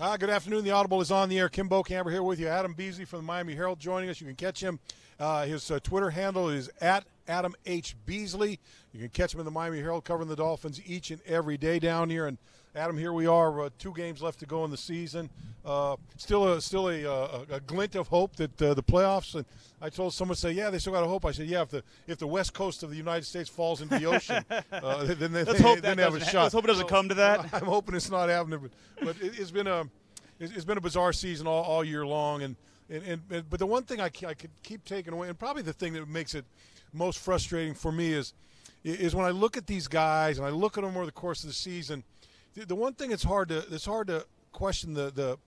Good afternoon. The Audible is on the air. Kim Bokamper here with you. Adam Beasley from the Miami Herald joining us. You can catch him. His Twitter handle is at Adam H. Beasley. You can catch him in the Miami Herald covering the Dolphins each and every day down here. And Adam, here we are. 2 games left to go in the season. Still a glint of hope that the playoffs. And I told someone, say, yeah, they still got a hope. I said, yeah, if the west coast of the United States falls into the ocean, then they have a shot. Let's hope it doesn't come to that. I'm hoping it's not happening, but it's been a bizarre season all year long. But the one thing I could keep taking away, and probably the thing that makes it most frustrating for me is when I look at these guys and I look at them over the course of the season. The one thing it's hard to question the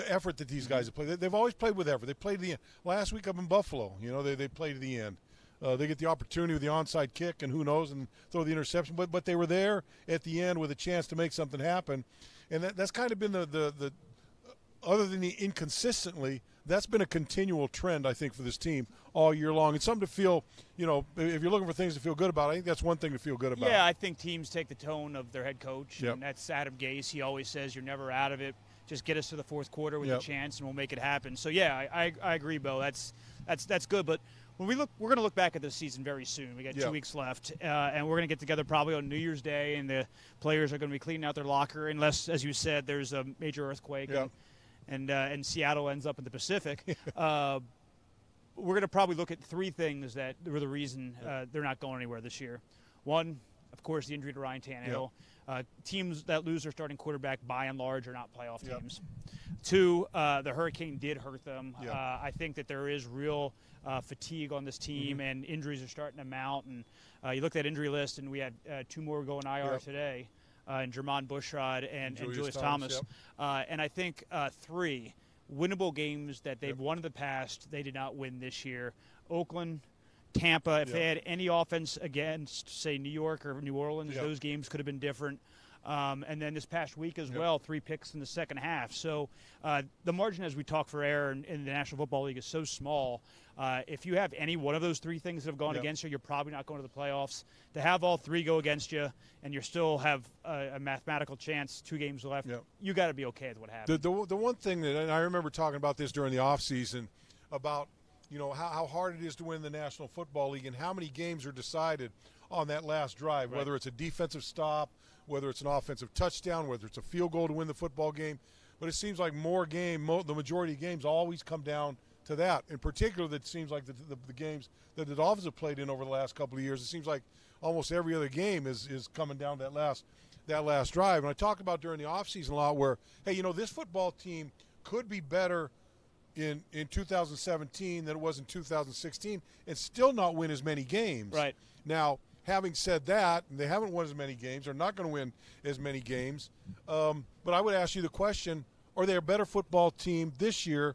effort that these guys have played. They've always played with effort. They played to the end. Last week up in Buffalo, they played to the end. They get the opportunity with the onside kick, and who knows, and throw the interception. But they were there at the end with a chance to make something happen, and that's kind of been the other than the inconsistently. That's been a continual trend, I think, for this team all year long. It's something to feel, if you're looking for things to feel good about, I think that's one thing to feel good about. Yeah, I think teams take the tone of their head coach, Yep. and that's Adam Gase. He always says, you're never out of it. Just get us to the fourth quarter with Yep. a chance, and we'll make it happen. So, yeah, I agree, Bo. That's good. But when we're going to look back at this season very soon. We got 2 weeks left, and we're going to get together probably on New Year's Day, and the players are going to be cleaning out their locker unless, as you said, there's a major earthquake. Yep. And Seattle ends up in the Pacific. We're going to probably look at 3 things that were the reason they're not going anywhere this year. One, of course, the injury to Ryan Tannehill. Teams that lose their starting quarterback, by and large, are not playoff teams. 2, the hurricane did hurt them. I think that there is real fatigue on this team, and injuries are starting to mount. And you look at that injury list, and we had 2 more going IR today. And Jermon Bushrod and Julius Thomas. And I think 3 winnable games that they've won in the past, they did not win this year. Oakland, Tampa, if they had any offense against, say, New York or New Orleans, those games could have been different. And then this past week as well, 3 picks in the second half. So the margin, as we talk for error in the National Football League, is so small. If you have any one of those 3 things that have gone against you, you're probably not going to the playoffs. To have all 3 go against you and you still have a mathematical chance, 2 games left, you got to be okay with what happened. The one thing that, and I remember talking about this during the offseason, about how hard it is to win the National Football League and how many games are decided on that last drive, whether it's a defensive stop, whether it's an offensive touchdown, whether it's a field goal to win the football game. But it seems like the majority of games always come down to that. In particular, that seems like the games that the Dolphins have played in over the last couple of years, it seems like almost every other game is coming down to that last drive. And I talked about during the offseason a lot where, hey, this football team could be better in 2017 than it was in 2016 and still not win as many games. Right. Now, having said that, they haven't won as many games. They're not going to win as many games. But I would ask you the question, are they a better football team this year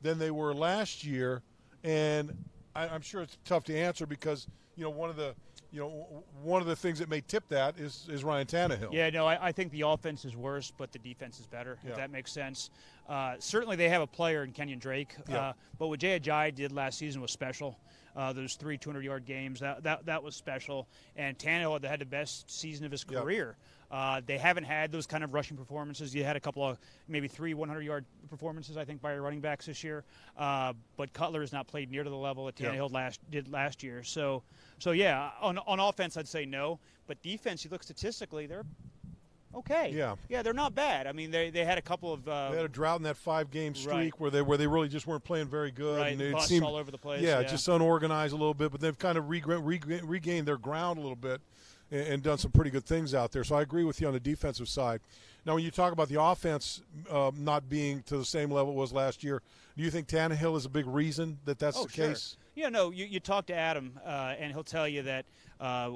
than they were last year? And I'm sure it's tough to answer because, one of the things that may tip that is Ryan Tannehill. Yeah, no, I think the offense is worse, but the defense is better, if that makes sense. Certainly they have a player in Kenyon Drake, but what Jay Ajayi did last season was special. Those 3 200-yard games, that was special. And Tannehill had the best season of his career. They haven't had those kind of rushing performances. You had a couple of maybe 3 100-yard performances, I think, by your running backs this year. But Cutler has not played near to the level that Tannehill did last year. So yeah, on offense, I'd say no. But defense, you look statistically, they're okay. Yeah, they're not bad. I mean, they had a couple of. They had a drought in that 5-game streak where they really just weren't playing very good. Right, and it busts seemed all over the place. Just unorganized a little bit, but they've kind of regained their ground a little bit and done some pretty good things out there. So I agree with you on the defensive side. Now, when you talk about the offense not being to the same level it was last year, do you think Tannehill is a big reason that's the case? Yeah, no, you talk to Adam, and he'll tell you that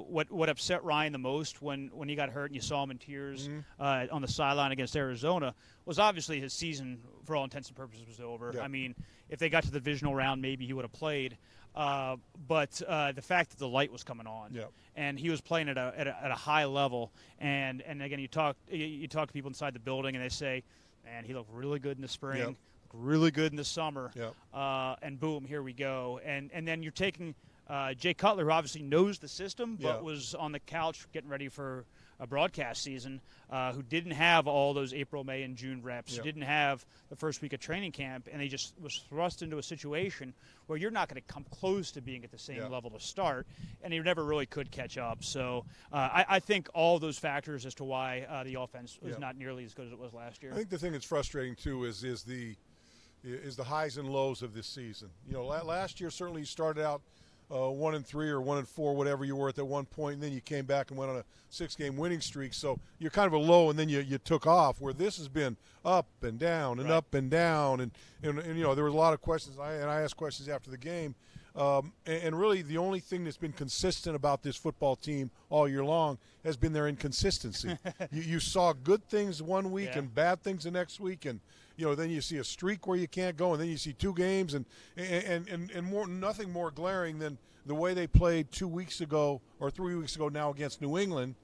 what upset Ryan the most when he got hurt and you saw him in tears on the sideline against Arizona was obviously his season, for all intents and purposes, was over. I mean, if they got to the divisional round, maybe he would have played. But the fact that the light was coming on, and he was playing at a high level, and again, you talk to people inside the building, and they say, man, he looked really good in the spring. Looked really good in the summer, and boom, here we go. And then you're taking Jay Cutler, who obviously knows the system, but Yeah. was on the couch getting ready for a broadcast season, who didn't have all those April, May, and June reps, Yeah. who didn't have the first week of training camp, and he just was thrust into a situation where you're not going to come close to being at the same Yeah. level to start, and he never really could catch up. So I think all those factors as to why the offense was Yeah. not nearly as good as it was last year. I think the thing that's frustrating too is the highs and lows of this season. You know, last year certainly you started out 1-3 or 1-4, whatever you were at that one point, and then you came back and went on a 6-game winning streak. So you're kind of a low, and then you took off. Where this has been up and down and Right. up and down, and you know there was a lot of questions. I asked questions after the game, and really the only thing that's been consistent about this football team all year long has been their inconsistency. you saw good things one week Yeah. and bad things the next week, and you know then you see a streak where you can't go, and then you see 2 games, and more, nothing more glaring than the way they played 2 weeks ago or 3 weeks ago now against New England.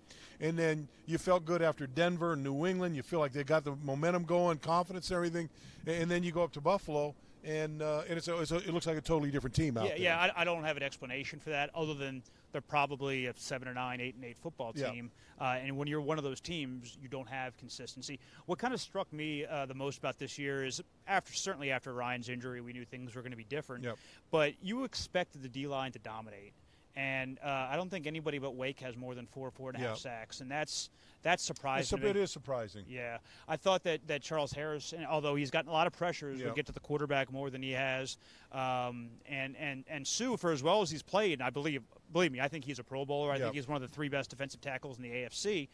And then you felt good after Denver and New England. You feel like they got the momentum going, confidence and everything. And then you go up to Buffalo, and it looks like a totally different team out there. Yeah, I don't have an explanation for that other than they're probably a 7-9, 8-8 football Yeah. team. And when you're one of those teams, you don't have consistency. What kind of struck me the most about this year is certainly after Ryan's injury, we knew things were going to be different. Yep. But you expected the D-line to dominate. And I don't think anybody but Wake has more than 4.5 Yeah. sacks, and that's surprising. It is surprising. Yeah, I thought that Charles Harris, although he's gotten a lot of pressures, Yeah. would get to the quarterback more than he has. And Sue, for as well as he's played, and I believe me, I think he's a Pro Bowler. I Yeah. think he's one of the 3 best defensive tackles in the AFC.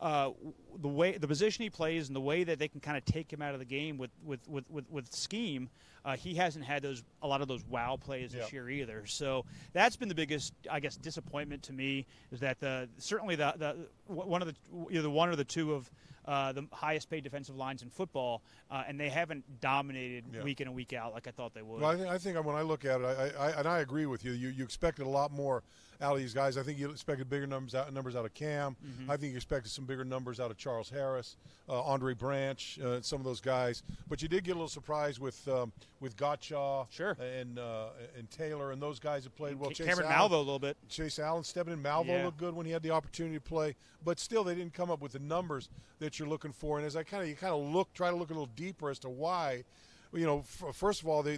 The position he plays and the way that they can kind of take him out of the game with scheme, he hasn't had a lot of those wow plays this Yeah. year either. So that's been the biggest, I guess, disappointment to me is that certainly the one of the either one or the two of the highest paid defensive lines in football, and they haven't dominated Yeah. week in and week out like I thought they would. Well, I think when I look at it, I agree with you. You expected a lot more out of these guys. I think you expected bigger numbers out of Cam. Mm-hmm. I think you expected some bigger numbers out of Charles Harris, Andre Branch, some of those guys. But you did get a little surprise with Gottschall, Sure. and Taylor and those guys that played well. Cameron Malvo a little bit. Chase Allen stepping in. Malvo Yeah. looked good when he had the opportunity to play, but still they didn't come up with the numbers that you're looking for. And as try to look a little deeper as to why. You know, first of all, they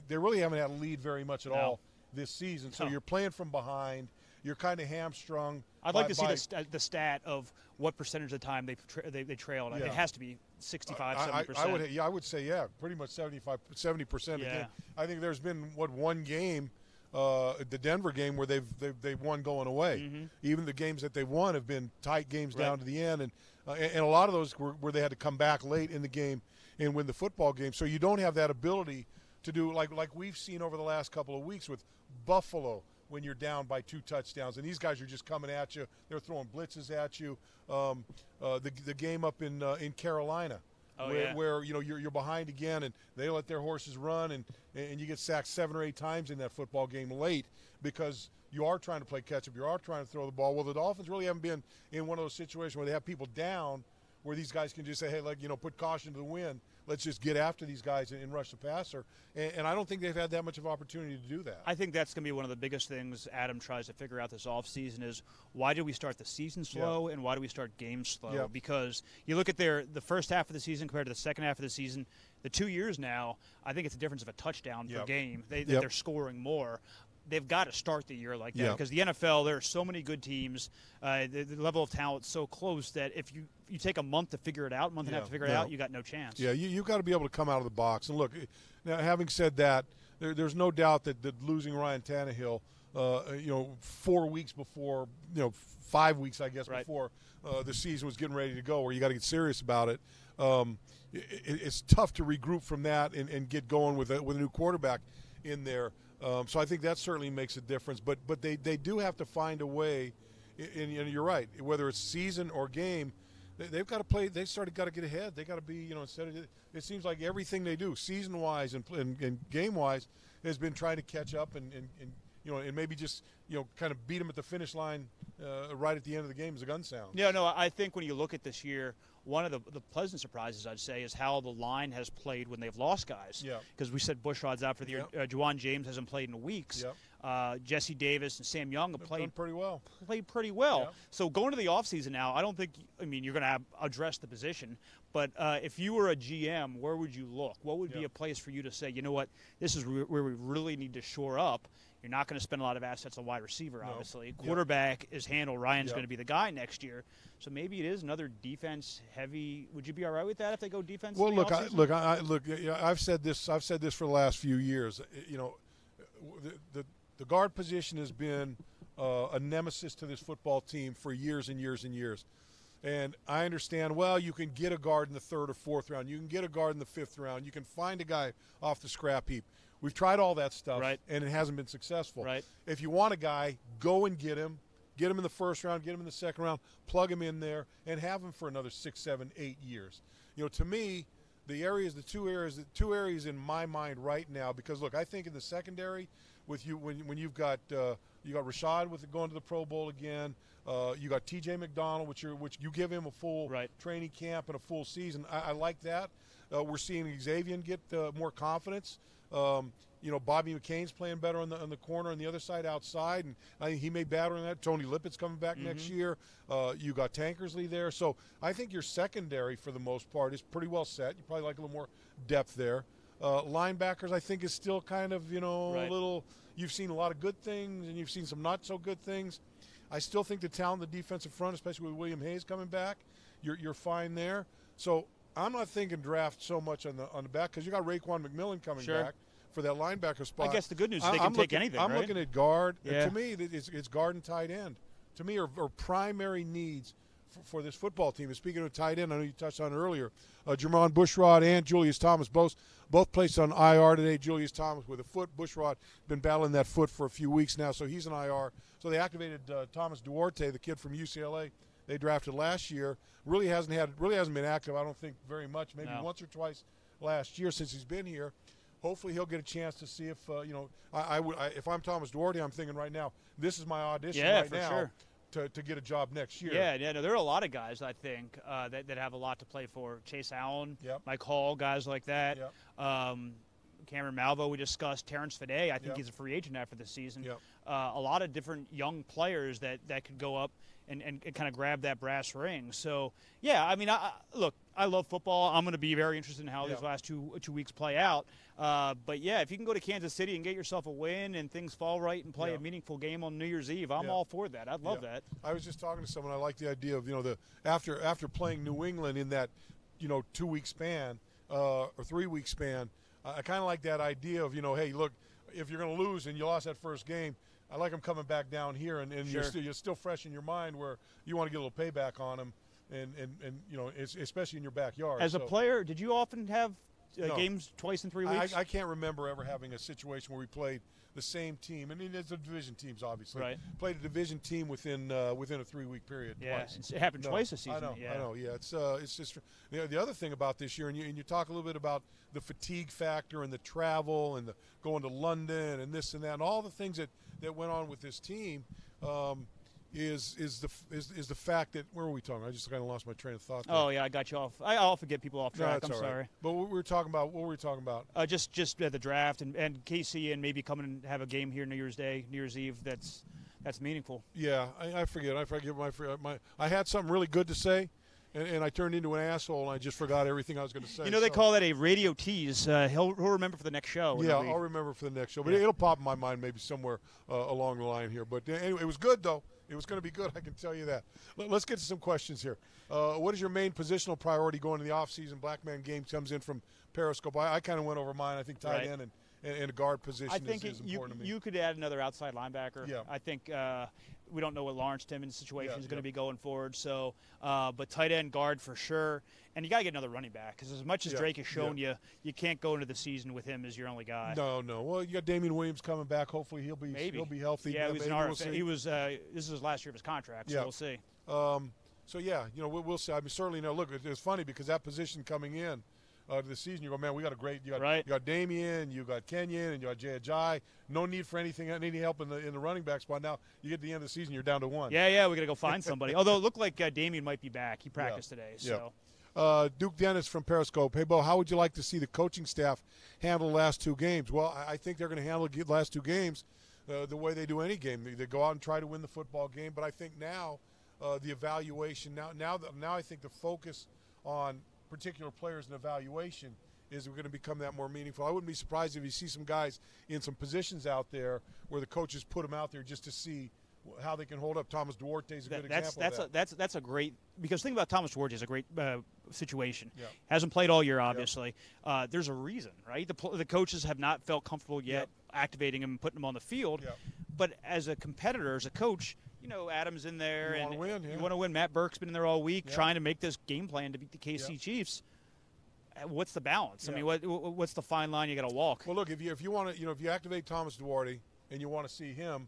really haven't had a lead very much at No. all this season. So No. you're playing from behind. You're kind of hamstrung. I'd like to see the stat of what percentage of the time they trailed. Yeah. It has to be 65, 70%. I would say pretty much 70% Yeah. again. I think there's been one game, the Denver game, where they've won going away. Mm-hmm. Even the games that they've won have been tight games Right. down to the end, and a lot of those were where they had to come back late in the game and win the football game. So you don't have that ability to do like we've seen over the last couple of weeks with Buffalo when you're down by 2 touchdowns, and these guys are just coming at you. They're throwing blitzes at you. The game up in Carolina, where you know you're behind again, and they let their horses run, and you get sacked 7 or 8 times in that football game late because you are trying to play catch up. You are trying to throw the ball. Well, the Dolphins really haven't been in one of those situations where they have people down, where these guys can just say, hey, put caution to the wind. Let's just get after these guys and rush the passer. And I don't think they've had that much of opportunity to do that. I think that's going to be one of the biggest things Adam tries to figure out this offseason is why did we start the season slow and why do we start games slow? Yeah. Because you look at the first half of the season compared to the second half of the season, the 2 years now, I think it's a difference of a touchdown per game. They're scoring more. They've got to start the year like that because the NFL, there are so many good teams. The level of talent is so close that if you take a month to figure it out, month and a half to figure it out, you got no chance. Yeah, you got to be able to come out of the box. And look, now having said that, there's no doubt that losing Ryan Tannehill, 4 weeks before, 5 weeks, I guess, before the season was getting ready to go, where you got to get serious about it. It's tough to regroup from that and get going with a new quarterback in there. So I think that certainly makes a difference. But they do have to find a way, and you're right, whether it's season or game, they've got to play. They got to get ahead. They got to be, instead of it seems like everything they do, season-wise and game-wise, has been trying to catch up and maybe just kind of beat them at the finish line right at the end of the game as a gun sound. Yeah, no, I think when you look at this year, one of the pleasant surprises, I'd say, is how the line has played when they've lost guys. Yeah. Because we said Bushrod's out for the year. Juwan James hasn't played in weeks. Yep. Jesse Davis and Sam Young have played pretty well. Yeah. So going to the offseason now, I don't think – I mean, you're going to address the position. But if you were a GM, where would you look? What would be a place for you to say, you know what, this is where we really need to shore up? You're not going to spend a lot of assets on wide receiver, obviously. Quarterback is handled. Ryan's going to be the guy next year. So maybe it is another defense-heavy. Would you be all right with that if they go defense? Well, look, I've said this. I've said this for the last few years. You know, the guard position has been a nemesis to this football team for years and years and years. And I understand, well, you can get a guard in the 3rd or 4th round. You can get a guard in the 5th round. You can find a guy off the scrap heap. We've tried all that stuff, and it hasn't been successful. Right. If you want a guy, go and get him. Get him in the 1st round, get him in the 2nd round, plug him in there, and have him for another 6, 7, 8 years. You know, to me, the two areas in my mind right now, because, look, I think in the secondary, with you when you've got you got Rashad going to the Pro Bowl again. You got T.J. McDonald, which you give him a full training camp and a full season. I like that. We're seeing Xavier get more confidence. You know, Bobby McCain's playing better on the corner on the other side outside, and I think he may batter on that. Tony Lippett's coming back next year. You got Tankersley there. So I think your secondary, for the most part, is pretty well set. You probably like a little more depth there. Linebackers, I think, is still kind of, you know, a little – you've seen a lot of good things, and you've seen some not-so-good things. I still think the talent in the defensive front, especially with William Hayes coming back, you're fine there. So I'm not thinking draft so much on the back because you got Raekwon McMillan coming back for that linebacker spot. I guess the good news is they can take anything, I'm looking at guard. To me, it's guard and tight end. To me, are primary needs for this football team. And speaking of tight end, I know you touched on it earlier, Jermon Bushrod and Julius Thomas both placed on IR today. Julius Thomas with a foot. Bushrod been battling that foot for a few weeks now, so he's on IR. So they activated Thomas Duarte, the kid from UCLA they drafted last year. Really hasn't been active, I don't think, very much. Maybe once or twice last year since he's been here. Hopefully he'll get a chance to see if if I'm Thomas Duarte, I'm thinking right now, this is my audition now to get a job next year. No, there are a lot of guys, I think, that have a lot to play for. Chase Allen, Mike Hall, guys like that. Cameron Malvo, we discussed. Terrence Fede, I think he's a free agent after the season. A lot of different young players that could go up and kind of grab that brass ring. So, I mean, look, I love football. I'm going to be very interested in how these last two weeks play out. But, if you can go to Kansas City and get yourself a win and things fall right and play a meaningful game on New Year's Eve, I'm all for that. I'd love that. I was just talking to someone. I like the idea of, after playing New England in that, 2-week span or 3-week span, I kind of like that idea of, hey, look, if you're going to lose and you lost that first game, I like them coming back down here, and you're still fresh in your mind where you want to get a little payback on them, and especially in your backyard. As a player, did you often have games twice in 3 weeks? I can't remember ever having a situation where we played the same team, and it's the division teams, obviously. Played a division team within a 3-week period. Twice. It happened twice this season. I know. It's just the other thing about this year, and you talk a little bit about the fatigue factor and the travel and the going to London and this and that and all the things that went on with this team. Is the fact that where were we talking? I just kind of lost my train of thought there. Oh I got you off. I'll forget people off track. No, I'm sorry. Right. But what were we talking about? Just the draft and KC and maybe coming and have a game here New Year's Day, New Year's Eve. That's meaningful. Yeah, I forget. I had something really good to say. And I turned into an asshole, and I just forgot everything I was going to say. They call that a radio tease. He'll remember for the next show. Yeah, I'll remember for the next show. But it'll pop in my mind maybe somewhere along the line here. But anyway, it was good, though. It was going to be good, I can tell you that. Let's get to some questions here. What is your main positional priority going to the offseason? Black Man Game comes in from Periscope. I kind of went over mine. I think tight end and a guard position is important to me. You could add another outside linebacker. Yeah. I think we don't know what Lawrence Timmons' situation is going to be going forward. So, but tight end, guard for sure. And you got to get another running back because as much as Drake has shown you can't go into the season with him as your only guy. No. Well, you got Damian Williams coming back. Hopefully he'll be healthy. Yeah, he was this is his last year of his contract, so we'll see. We'll see. I mean, certainly, look, it's funny because that position coming in to the season, you go, man, we got a great. You got Damian, you got Kenyon, and you got Jay Ajayi. No need for any help in the running back spot. Now you get to the end of the season, you're down to one. Yeah, we got to go find somebody. Although it looked like Damian might be back. He practiced today. So. Duke Dennis from Periscope. Hey, Bo, how would you like to see the coaching staff handle the last two games? Well, I think they're going to handle the last two games the way they do any game. They go out and try to win the football game. But I think now the evaluation, now I think the focus on particular players and evaluation is going to become that more meaningful. I wouldn't be surprised if you see some guys in some positions out there where the coaches put them out there just to see how they can hold up. Thomas Duarte is a good example of that. That's a great – because think about Thomas Duarte is a great situation. Yeah. Hasn't played all year, obviously. Yeah. There's a reason, right? The coaches have not felt comfortable yet activating him and putting him on the field. Yeah. But as a competitor, as a coach, you know, Adam's in there. You want to win. Yeah. You want to win. Matt Burke's been in there all week trying to make this game plan to beat the KC Chiefs. What's the balance? Yeah. I mean, what's the fine line you got to walk? Well, look, if you want to, if you activate Thomas Duarte and you want to see him,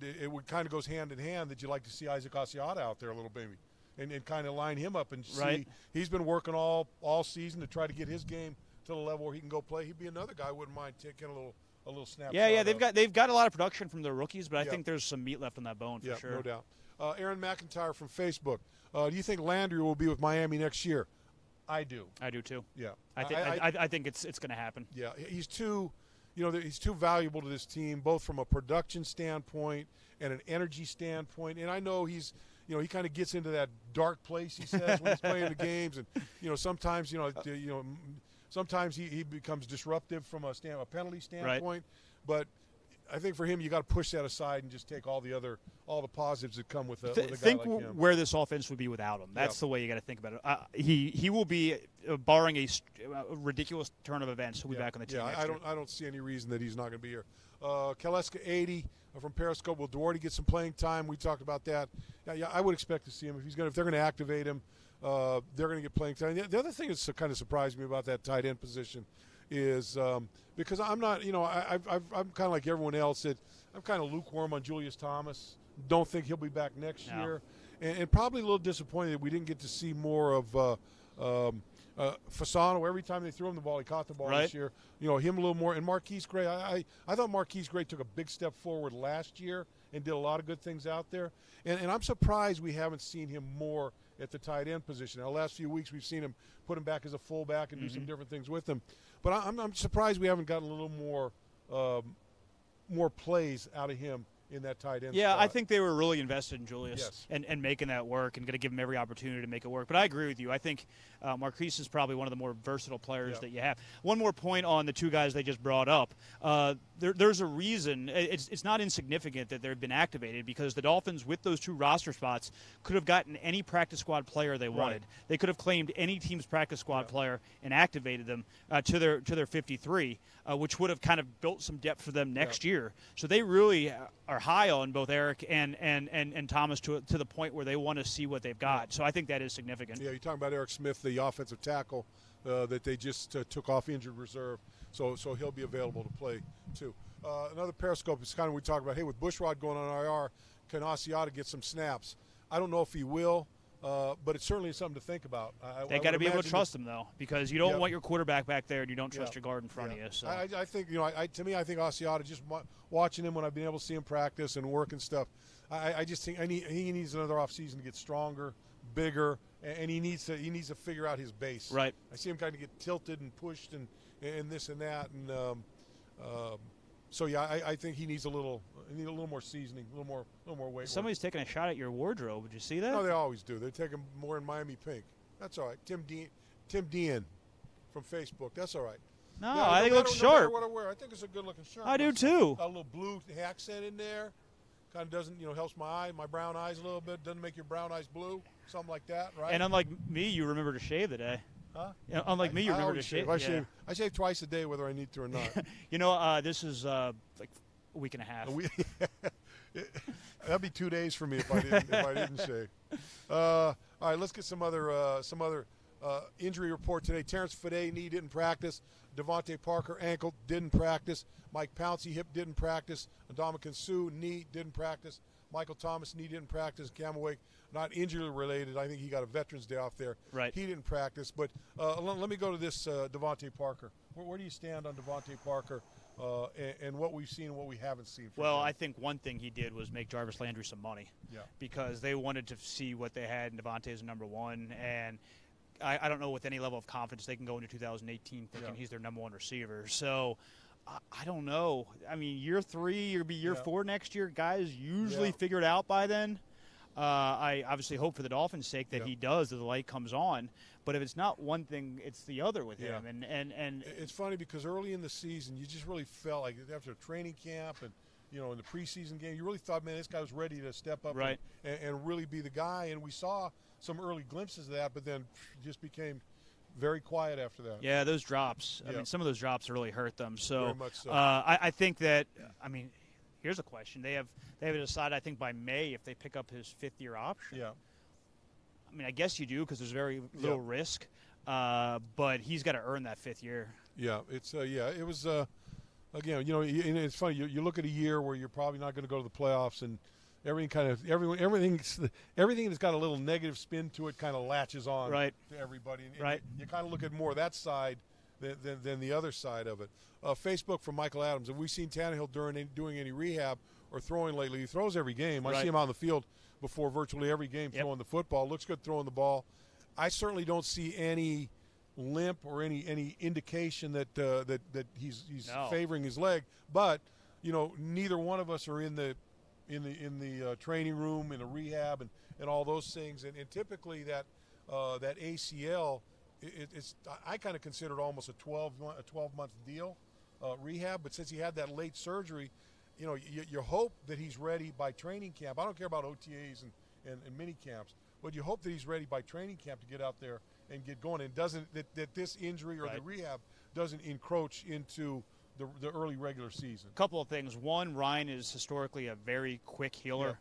it would kind of goes hand in hand that you like to see Isaac Asiata out there a little baby, and kind of line him up and see. Right. He's been working all season to try to get his game to the level where he can go play. He'd be another guy I wouldn't mind taking a little snap. Yeah, they've got a lot of production from their rookies, but I think there's some meat left on that bone for sure. No doubt. Aaron McIntyre from Facebook. Do you think Landry will be with Miami next year? I do. I do too. Yeah. I think it's going to happen. Yeah, he's too valuable to this team, both from a production standpoint and an energy standpoint. And I know he kind of gets into that dark place, he says, when he's playing the games, and sometimes sometimes he becomes disruptive from a penalty standpoint. Right. But I think for him, you got to push that aside and just take all the positives that come with a guy think like him. Where this offense would be without him. That's the way you got to think about it. He will be, barring a ridiculous turn of events, he'll be back on the team. Yeah, next year. I don't see any reason that he's not going to be here. Kaleska 80 from Periscope. Will Duarte get some playing time? We talked about that. Yeah, I would expect to see him if they're going to activate him. They're going to get playing time. The other thing that's kind of surprised me about that tight end position is because I'm not, I'm kind of like everyone else. I'm kind of lukewarm on Julius Thomas. Don't think he'll be back next year, and probably a little disappointed that we didn't get to see more of Fasano. Every time they threw him the ball, he caught the ball this year. Him a little more. And Marquise Gray, I thought Marquise Gray took a big step forward last year and did a lot of good things out there. And I'm surprised we haven't seen him more at the tight end position. Now, the last few weeks we've seen him put him back as a fullback and do some different things with him. But I'm surprised we haven't gotten a little more plays out of him in that tight end spot. I think they were really invested in Julius and making that work and going to give him every opportunity to make it work. But I agree with you. I think Marquise is probably one of the more versatile players that you have. One more point on the two guys they just brought up. There's a reason. It's not insignificant that they've been activated because the Dolphins, with those two roster spots, could have gotten any practice squad player they wanted. They could have claimed any team's practice squad player and activated them to their 53, which would have kind of built some depth for them next year. So they really are high on both Eric and Thomas to the point where they want to see what they've got. So I think that is significant. Yeah, you're talking about Eric Smith, the offensive tackle that they just took off injured reserve. So he'll be available to play too. Another Periscope is kind of we talked about. Hey, with Bushrod going on IR, can Asiata get some snaps? I don't know if he will. But it's certainly something to think about. They got to be able to trust him, though, because you don't want your quarterback back there and you don't trust your guard in front of you. So. I think, to me, I think Asiata, just watching him when I've been able to see him practice and work and stuff, I just think he needs another offseason to get stronger, bigger, and he needs to figure out his base. Right. I see him kind of get tilted and pushed and this and that, and I think he needs a little more seasoning, a little more weight. Somebody's taking a shot at your wardrobe. Did you see that? No, they always do. They take him more in Miami pink. That's all right. Tim Dean from Facebook. That's all right. No, I think it looks sharp. No matter what I wear, I think it's a good looking shirt. I do too. A little blue accent in there. Kind of doesn't, helps my brown eyes a little bit. Doesn't make your brown eyes blue. Something like that, right? And unlike me, you remember to shave today. Huh? Yeah, unlike me, you remember to shave. I shave twice a day, whether I need to or not. This is like a week and a half. That'd be 2 days for me if I didn't shave. All right, let's get some other injury report today. Terrence Fede, knee, didn't practice. Devontae Parker, ankle, didn't practice. Mike Pouncey, hip, didn't practice. Ndamukong Suh, knee, didn't practice. Michael Thomas, knee, didn't practice. Camawake, not injury related. I think he got a Veterans Day off there. Right. He didn't practice. But let me go to this Devontae Parker. Where do you stand on Devontae Parker and what we've seen and what we haven't seen? Well, I think one thing he did was make Jarvis Landry some money. Yeah. Because they wanted to see what they had in Devontae as number one. And I don't know with any level of confidence they can go into 2018 thinking he's their number one receiver. So I don't know. I mean, year 3, it'll be year 4 next year. Guys usually Yeah. figure it out by then. I obviously hope for the Dolphins' sake that Yeah. he does, that the light comes on. But if it's not one thing, it's the other with Yeah. him. And It's funny because early in the season, you just really felt like after training camp and, you know, in the preseason game, you really thought, man, this guy was ready to step up Right. and really be the guy. And we saw some early glimpses of that, but then just became very quiet after that. yeah, those drops. I Yeah. mean, some of those drops really hurt them. So, Very much so. I think that, I mean, here's a question. They have to decide, I think, by May if they pick up his 5th-year option. Yeah. I mean, I guess you do because there's very little risk. But he's got to earn that 5th year. Yeah, it was again, you know, and it's funny. You look at a year where you're probably not going to go to the playoffs, and everything that's got a little negative spin to it kind of latches on Right. to everybody. And Right. You kind of look at more that side than the other side of it. Facebook from Michael Adams. Have we seen Tannehill doing any rehab or throwing lately? He throws every game. I Right. see him on the field before virtually every game throwing the football. Looks good throwing the ball. I certainly don't see any limp or any indication that he's No. favoring his leg. But you know, neither one of us are in the training room, in a rehab, and all those things. And typically that ACL, I kind of consider it almost a 12-month deal, rehab. But since he had that late surgery, you know, you hope that he's ready by training camp. I don't care about OTAs and mini camps, but you hope that he's ready by training camp to get out there and get going, and that this injury or the rehab doesn't encroach into the early regular season. A couple of things. One, Ryan is historically a very quick healer.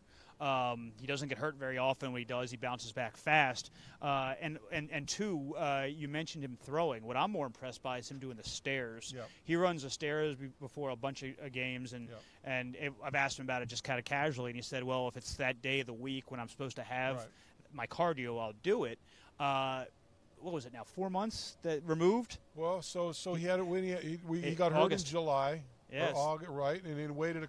He doesn't get hurt very often. When he does, he bounces back fast. And two, you mentioned him throwing. What I'm more impressed by is him doing the stairs. Yep. He runs the stairs before a bunch of games, and I've asked him about it just kind of casually, and he said, well, if it's that day of the week when I'm supposed to have my cardio, I'll do it. What was it now, 4 months that removed? Well, so he had it when he got hurt August. in July. Yes. August, right, and then waited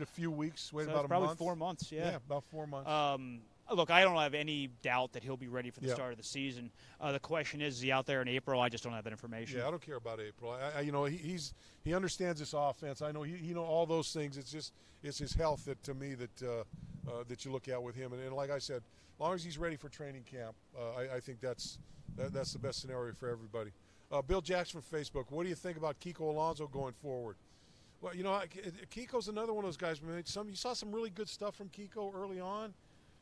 a few weeks, So about a probably month. 4 months, Yeah, about 4 months. Look, I don't have any doubt that he'll be ready for the Yeah. start of the season. The question is he out there in April? I just don't have that information. Yeah, I don't care about April. You know, he understands this offense. I know he know all those things. It's his health that to me that you look at with him. And like I said, as long as he's ready for training camp, I think that's the best scenario for everybody. Bill Jackson from Facebook. What do you think about Kiko Alonso going forward? Well, you know, Kiko's another one of those guys. You saw some really good stuff from Kiko early on,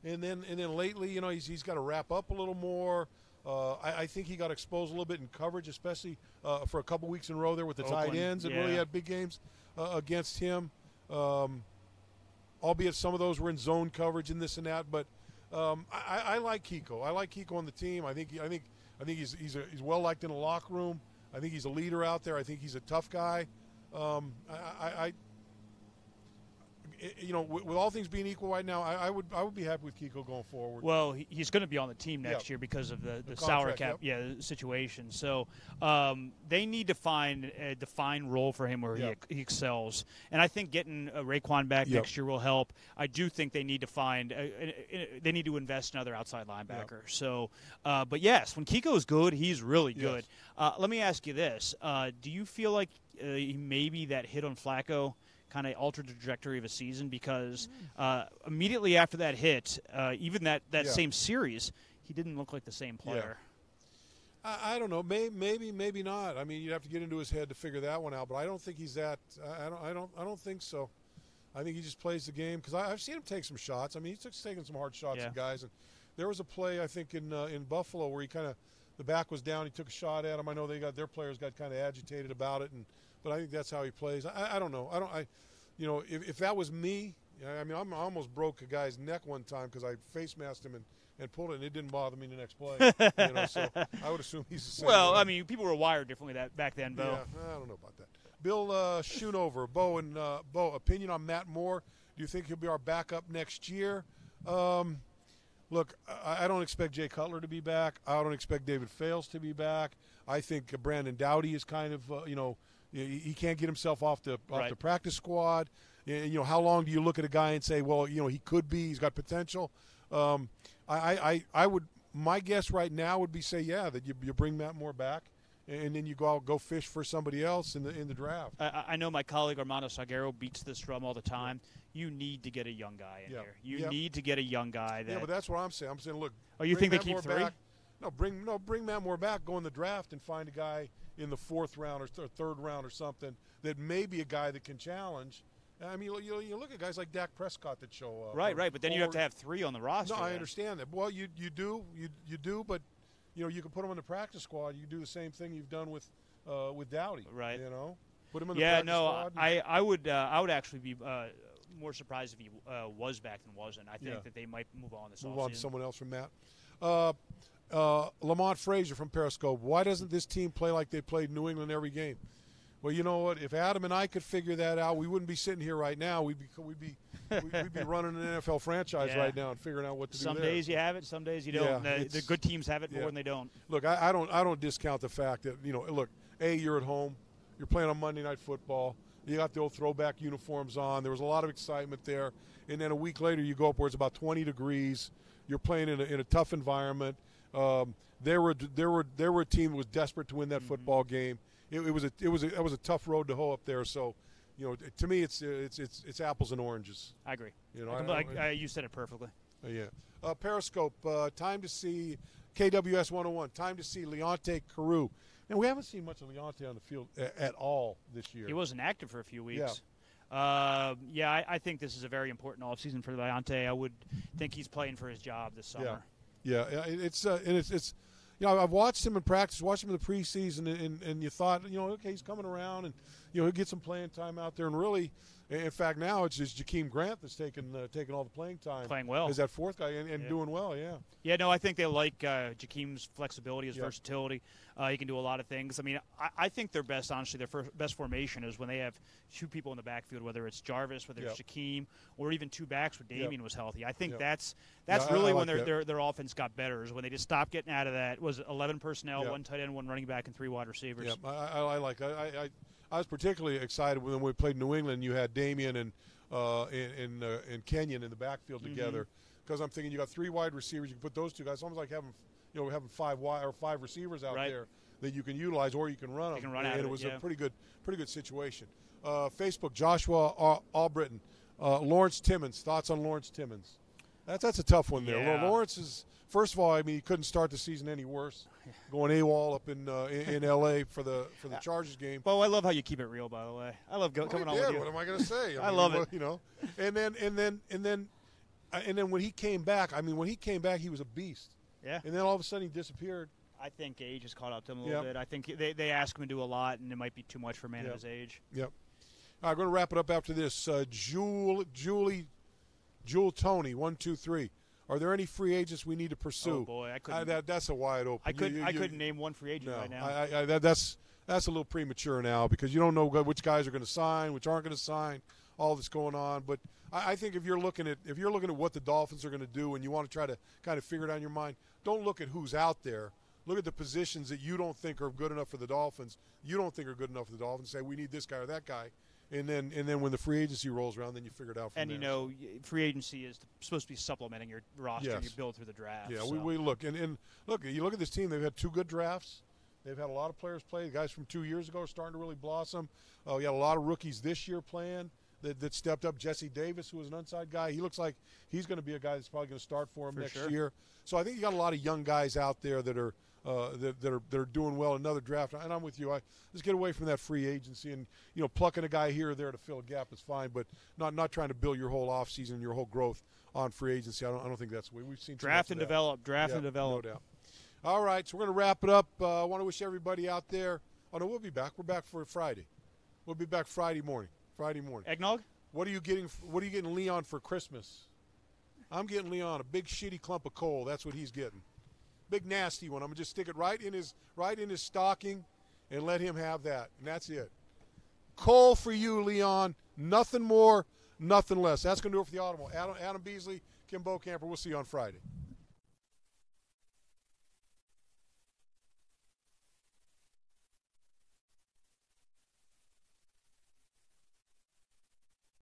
and then lately, you know, he's got to wrap up a little more. I think he got exposed a little bit in coverage, especially for a couple weeks in a row there with the tight ends, and really had big games against him. Albeit some of those were in zone coverage and this and that, but I like Kiko. I like Kiko on the team. I think he's well liked in the locker room. I think he's a leader out there. I think he's a tough guy. You know, with all things being equal right now, I would be happy with Kiko going forward. Well, he's going to be on the team next year because of the salary cap situation. So they need to find a defined role for him where he excels. And I think getting Raekwon back next year will help. I do think they need to find they need to invest in another outside linebacker. So, but yes, when Kiko is good, he's really good. Let me ask you this: do you feel like maybe that hit on Flacco kind of altered the trajectory of a season? Because immediately after that hit, even that same series, he didn't look like the same player. I don't know. Maybe not. I mean, you'd have to get into his head to figure that one out. But I don't think he's that. I don't think so. I think he just plays the game because I've seen him take some shots. I mean, he's taking some hard shots at guys. And there was a play I think in Buffalo where he kind of the back was down. He took a shot at him. I know their players got kind of agitated about it, but I think that's how he plays. I don't know. You know, if that was me, I mean, I almost broke a guy's neck one time because I face masked him and pulled it, and it didn't bother me the next play. You know, so I would assume he's the same. Well, way. I mean, people were wired differently back then, Bo. Yeah, I don't know about that. Bill Schoonover, Bo, opinion on Matt Moore. Do you think he'll be our backup next year? Look, I don't expect Jay Cutler to be back. I don't expect David Fales to be back. I think Brandon Doughty is kind of, you know, he can't get himself off the practice squad. You know, how long do you look at a guy and say, well, you know, he could be, he's got potential? I would, my guess right now would be say, that you bring Matt Moore back and then you go fish for somebody else in the draft. I know my colleague Armando Salguero beats this drum all the time. You need to get a young guy in here. You need to get a young guy. Yeah, but that's what I'm saying. I'm saying, look. Oh, you think they keep three? Back. Bring Matt Moore back. Go in the draft and find a guy in the 4th round or 3rd round or something that may be a guy that can challenge. I mean, you look at guys like Dak Prescott that show up. Right. But then you have to have 3 on the roster. No, I understand that. Well, you do, but you can put him in the practice squad. You can do the same thing you've done with Dowdy. Right. Put him in the practice squad. I would actually be more surprised if he was back than wasn't. I think that they might move on this offseason. Move on to someone else from Matt. Lamont Frazier from Periscope. Why doesn't this team play like they played New England every game? Well, you know what? If Adam and I could figure that out, we wouldn't be sitting here right now. We'd be running an NFL franchise right now and figuring out what to do. Some days you have it, some days you don't. The good teams have it more than they don't. Look, I don't discount the fact that look, you're at home, you're playing on Monday Night Football. You got the old throwback uniforms on. There was a lot of excitement there, and then a week later you go up where it's about 20 degrees. You're playing in a tough environment. They were a team that was desperate to win that football game. It was a tough road to hoe up there. So, to me, it's apples and oranges. I agree. You said it perfectly. Yeah. Periscope. Time to see KWS 101. Time to see Leonte Carew. And we haven't seen much of Leonte on the field at all this year. He wasn't active for a few weeks. I think this is a very important offseason for Leonte. I would think he's playing for his job this summer. Yeah. It's I've watched him in practice, watched him in the preseason, and you thought, okay, he's coming around, and he'll get some playing time out there. And really, in fact, now it's just Jakeem Grant that's taking all the playing time. Playing well. Is that 4th guy and doing well, yeah. Yeah, no, I think they like Jakeem's flexibility, his versatility. He can do a lot of things. I mean, I think their best formation is when they have 2 people in the backfield, whether it's Jarvis, whether it's Jakeem, or even 2 backs when Damien was healthy. I think that's really when their offense got better, is when they just stopped getting out of that. Was 11 personnel, 1 tight end, 1 running back, and 3 wide receivers. Yeah, I was particularly excited when we played New England. You had Damien and Kenyon in the backfield together, because I'm thinking you got 3 wide receivers. You can put those 2 guys. It's almost like having 5 receivers out there that you can utilize, or you can run them. You can run out and it was a pretty good situation. Facebook, Joshua Albritton, Lawrence Timmons. Thoughts on Lawrence Timmons? That's a tough one there. Yeah. Lawrence is, first of all, I mean, he couldn't start the season any worse. Going AWOL up in L.A. for the Chargers game. Well, I love how you keep it real, by the way. I love coming on with you. What am I going to say? I love it. And then when he came back, he was a beast. Yeah. And then all of a sudden he disappeared. I think age has caught up to him a little bit. I think they ask him to do a lot, and it might be too much for a man of his age. Yep. All right, I'm going to wrap it up after this. Jewel Tony, 1, 2, 3. Are there any free agents we need to pursue? Oh boy, I couldn't. That's a wide open. I couldn't name one free agent right now. That's a little premature now, because you don't know which guys are going to sign, which aren't going to sign. All this going on, but I think if you're looking at what the Dolphins are going to do, and you want to try to kind of figure it out in your mind, don't look at who's out there. Look at the positions that you don't think are good enough for the Dolphins. You don't think are good enough for the Dolphins. Say we need this guy or that guy. And then when the free agency rolls around, then you figure it out from there. And, free agency is supposed to be supplementing your roster you build through the draft. Yeah, so. we look. And look, you look at this team. They've had 2 good drafts. They've had a lot of players play. The guys from 2 years ago are starting to really blossom. We got a lot of rookies this year playing that stepped up. Jesse Davis, who was an inside guy, he looks like he's going to be a guy that's probably going to start for him next year. So I think you got a lot of young guys out there that are that are doing well in another draft. And I'm with you. Let's get away from that free agency, and plucking a guy here or there to fill a gap is fine, but not trying to build your whole offseason and your whole growth on free agency. I don't think that's the way we've seen. Draft and develop. No doubt. All right, so we're going to wrap it up. I want to wish everybody out there. Oh no, we'll be back. We're back for Friday. We'll be back Friday morning. Eggnog? What are you getting Leon for Christmas? I'm getting Leon a big shitty clump of coal. That's what he's getting. Big nasty one. I'm gonna just stick it right in his stocking and let him have that. And that's it. Coal for you, Leon. Nothing more, nothing less. That's gonna do it for the Audible. Adam Beasley, Kim Bokamper. We'll see you on Friday.